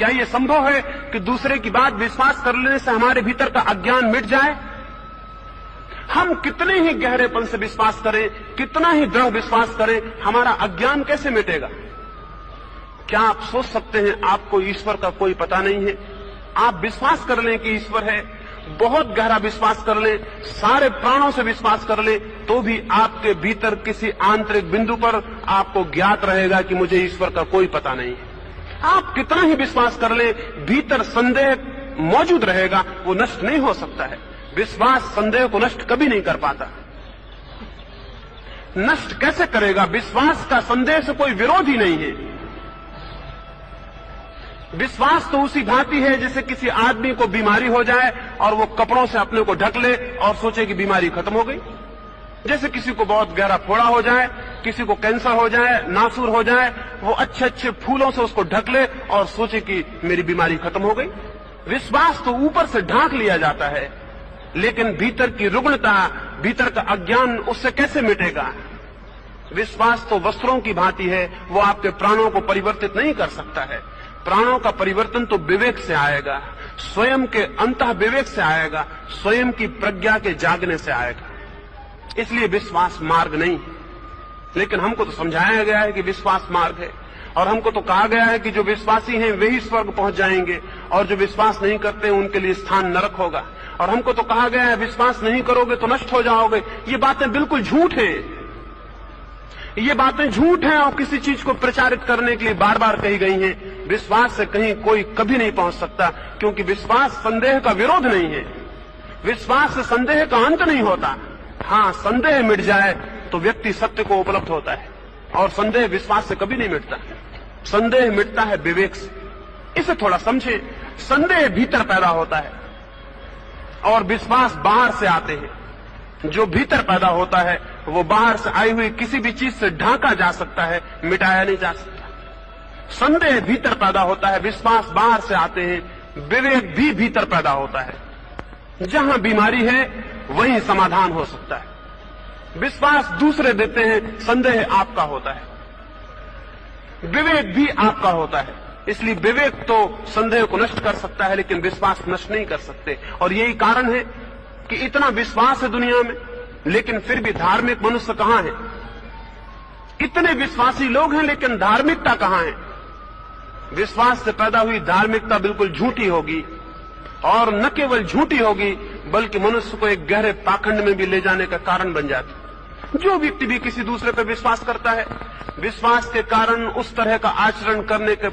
क्या यह संभव है कि दूसरे की बात विश्वास कर लेने से हमारे भीतर का अज्ञान मिट जाए? हम कितने ही गहरेपन से विश्वास करें, कितना ही दृढ़ विश्वास करें, हमारा अज्ञान कैसे मिटेगा? क्या आप सोच सकते हैं आपको ईश्वर का कोई पता नहीं है? आप विश्वास कर लें कि ईश्वर है, बहुत गहरा विश्वास कर लें, सारे प्राणों से विश्वास कर लें, तो भी आपके भीतर किसी आंतरिक बिंदु पर आपको ज्ञात रहेगा कि मुझे ईश्वर का कोई पता नहीं है। आप कितना ही विश्वास कर लें, भीतर संदेह मौजूद रहेगा, वो नष्ट नहीं हो सकता है। विश्वास संदेह को नष्ट कभी नहीं कर पाता। नष्ट कैसे करेगा? विश्वास का संदेह से कोई विरोध ही नहीं है। विश्वास तो उसी भांति है जैसे किसी आदमी को बीमारी हो जाए और वो कपड़ों से अपने को ढक ले और सोचे कि बीमारी खत्म हो गई। जैसे किसी को बहुत गहरा फोड़ा हो जाए, किसी को कैंसर हो जाए, नासूर हो जाए, वो अच्छे अच्छे फूलों से उसको ढक ले और सोचे कि मेरी बीमारी खत्म हो गई। विश्वास तो ऊपर से ढांक लिया जाता है, लेकिन भीतर की रुग्णता, भीतर का अज्ञान उससे कैसे मिटेगा? विश्वास तो वस्त्रों की भांति है, वो आपके प्राणों को परिवर्तित नहीं कर सकता है। प्राणों का परिवर्तन तो विवेक से आएगा, स्वयं के अंतः विवेक से आएगा, स्वयं की प्रज्ञा के जागने से आएगा। इसलिए विश्वास मार्ग नहीं है। लेकिन हमको तो समझाया गया है कि विश्वास मार्ग है, और हमको तो कहा गया है कि जो विश्वासी हैं वे ही स्वर्ग पहुंच जाएंगे और जो विश्वास नहीं करते उनके लिए स्थान नरक होगा। और हमको तो कहा गया है विश्वास नहीं करोगे तो नष्ट हो जाओगे। ये बातें बिल्कुल झूठ हैं। ये बातें झूठ हैं और किसी चीज को प्रचारित करने के लिए बार बार कही गई हैं। विश्वास से कहीं कोई कभी नहीं पहुंच सकता, क्योंकि विश्वास संदेह का विरोध नहीं है। विश्वास से संदेह का अंत नहीं होता। हाँ, संदेह मिट जाए तो व्यक्ति सत्य को उपलब्ध होता है, और संदेह विश्वास से कभी नहीं मिटता। संदेह मिटता है विवेक से। इसे थोड़ा समझे। संदेह भीतर पैदा होता है और विश्वास बाहर से आते हैं। जो भीतर पैदा होता है वो बाहर से आई हुई किसी भी चीज से ढांका जा सकता है, मिटाया नहीं जा सकता। संदेह भीतर पैदा होता है, विश्वास बाहर से आते हैं। विवेक भी भीतर पैदा होता है। जहां बीमारी है वहीं समाधान हो सकता है। विश्वास दूसरे देते हैं, संदेह आपका होता है। विवेक भी आपका होता है। इसलिए विवेक तो संदेह को नष्ट कर सकता है, लेकिन विश्वास नष्ट नहीं कर सकते। और यही कारण है कि इतना विश्वास है दुनिया में, लेकिन फिर भी धार्मिक मनुष्य कहां है? इतने विश्वासी लोग हैं, लेकिन धार्मिकता कहां है? विश्वास से पैदा हुई धार्मिकता बिल्कुल झूठी होगी, और न केवल झूठी होगी बल्कि मनुष्य को एक गहरे पाखंड में भी ले जाने का कारण बन जाती। जो व्यक्ति भी किसी दूसरे पर विश्वास करता है, विश्वास के कारण उस तरह का आचरण करने के